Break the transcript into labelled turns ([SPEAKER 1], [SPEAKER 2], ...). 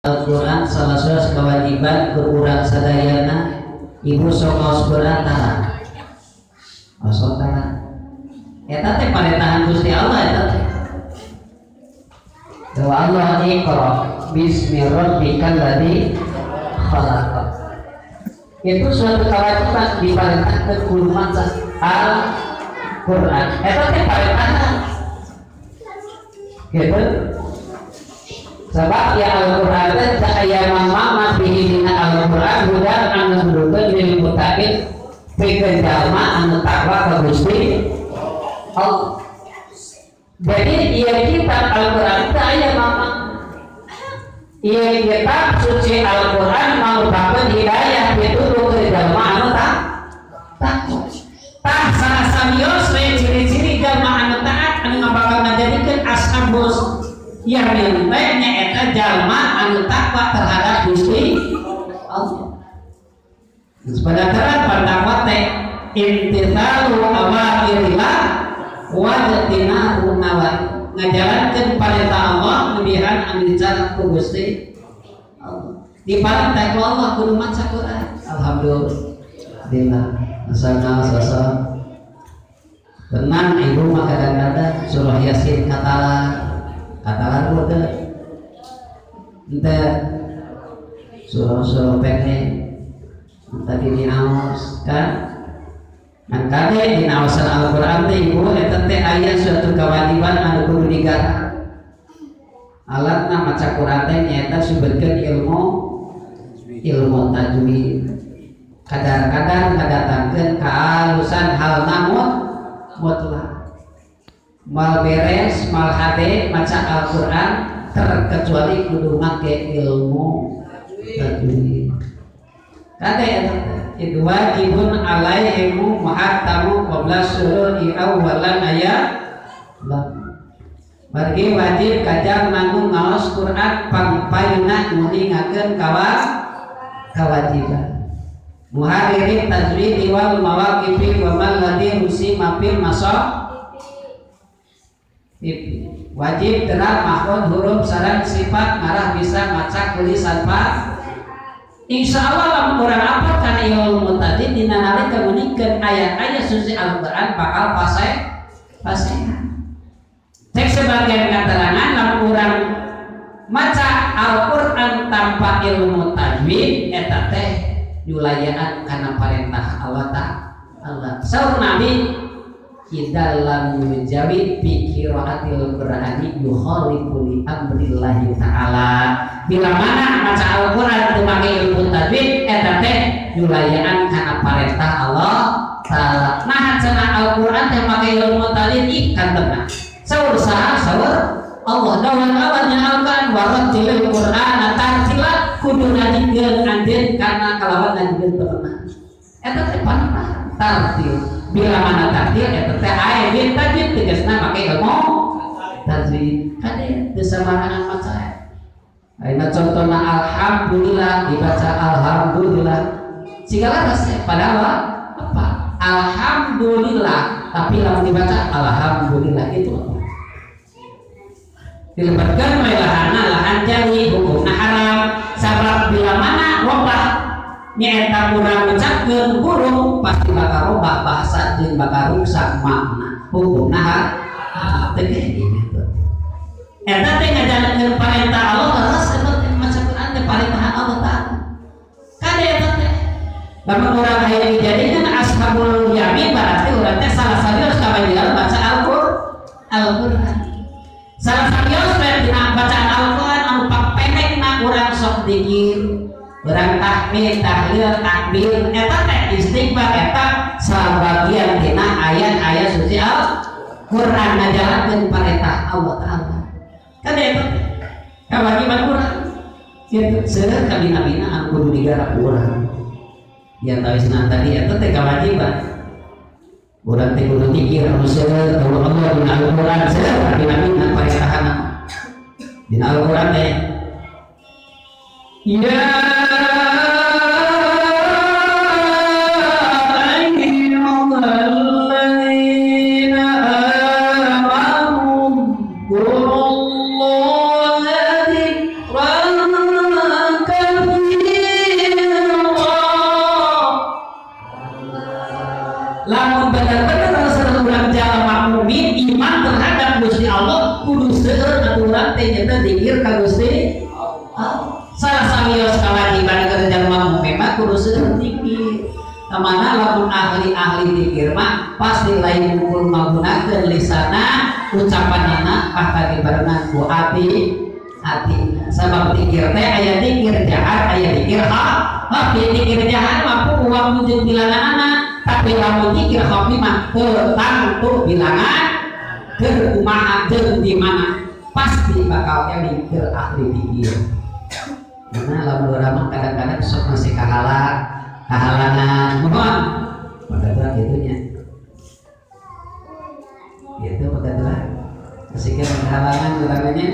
[SPEAKER 1] Al-Quran salah satu kewajiban berurang sadayana ibu sok Quran tahan masuk tahan eta teh parentahan Gusti Allah eta teh doa Allah iqra bismi rabbikal ladzi khalaq itu suatu kewajiban diperintahkan kudu maca Al-Quran eta teh parentahan gitu. Sebab ya Al-Quran itu saya mama bihi dina Al-Quran hudan anu nudukeun lil muttaqin pikeun jalma anu takwa ka Gusti Allah. Jadi ieu kitab Al-Quran itu aya mama. Ieu kitab suci Al-Quran marupakeun hidayah pituduh ke jalma anu takwa. Tah sarasamios we ciri-ciri jalma anu taat anu bakal ngajadikeun ashabus yang nilainya eta jalma anu takwa terhadap Gusti Allah. Sebenarnya pendapat teh imtithalu awamirillah wa jatinahu nawahi ngajalankeun perintah Allah lebihan anu dicatat ku Gusti Allah. Diparentah ku Allah kudu maca Quran. Alhamdulillah. Asalna sasa tenang ibu mah kadang-kadang surah Yasin katalan udah ente suruh pengen tadi dinaos kan kade dinaosan Al-Quran teh ibu eta teh aya suatu kewajiban anu kudu digarap alatna maca Quran teh nyaeta sumberkeun ilmu tajwid kadang-kadang ngadatangkeun kehalusan hal namun mutlak mal beres mal hade maca Al-Quran terkecuali kudu make ilmu tajwid kade eta itu wajibun alaihimu muhattamu qabla syuru'i awwalan ayat margi wajib kajang nanggung ngaos Quran pangpayuna nguningakeun kawajiban muharirin tajwid wal mawaqifi wa man ladhi rusima fil masah wajib terang mahfud huruf sarang sifat marah bisa maca tulisan pak insya Allah lamun urang apa kana ilmu tadi dina nalika meunikeun ayat-ayat suci Al-Quran bakal pasehan cek sebagian keterangan lamun urang maca Al-Quran tanpa ilmu tajwid eta teh yulayaan kana parentah Allah ta'ala saur Nabi dalam menjawab pikiratil Qur'ani yukhalifu li amrillahi ta'ala bila mana maca Al-Quran teu make ilmu tajwid eta teh yulayaan kana parentah Allah ta'ala nah cenah Al-Quran teh make ilmu tajwid ikan tenang saur Allah dawan awalnya Al-Quran warattilil Qur'ana tartila kudu ngajikeun anjeun kana kalawan ngajikeun pernah eta teh panah tartil bila mana takdir eta teh aya bin tajwid tegasna make ilmu tajwid kade teu samarangan maca ayeuna contohna alhamdulillah dibaca alhamdulillah sigala rasa padahal apa alhamdulillah tapi lamun dibaca alhamdulillah itu apa dilebatkan melahana lahan jari hukumna haram sabab bila mana robah nyaeta urang ngucapkeun huruf pasti bakal robah bahasa jeung bakal rusak makna hukumna teh gitu eta teh ngajalankeun parentah Allah terus eta teh maca Quran teh parentah Allah taala kade eta teh lamun urang aya dijadikeun ashabul yamin berarti urang teh salah sarios kawajiban baca Al-Quran salah sarios dina bacaan Al-Quran anu papendekna urang sok dikir urang tahmid, tahlil, takbir eta teh istighfar eta sabagian dina ayat-ayat suci Al-Quran ngajalankeun parentah Allah taala kade eta teh kawajiban urang kitu seueur kabina-bina anu kudu digarap urang ya tawisna tadi eta teh kawajiban urang teh kudu mikir anu seueur Allah dina Al-Quran seueur kabina-bina parentahanna dina Al-Quran teh ya ayyuhalladzina amanu salah samios kewajiban kerja memang kudu seueur zikir. Kemana lamun ahli-ahli zikir mah pasti lain mukul magunakeun lisana ucapanana kata dibarengan ku hati. Sabab zikir teh aya zikir jahat aya zikir hak. Zikir jahat mampu uang jeung bilanganna, tapi lamun zikir hak mah teu bilangan keur kumaha jeung di mana pasti bakal eling ke ahli zikir. Karena lamun urang kadang-kadang sok masih kahalangan mohon pada berat itunya itu pada berat kesekian kehalangan uramanya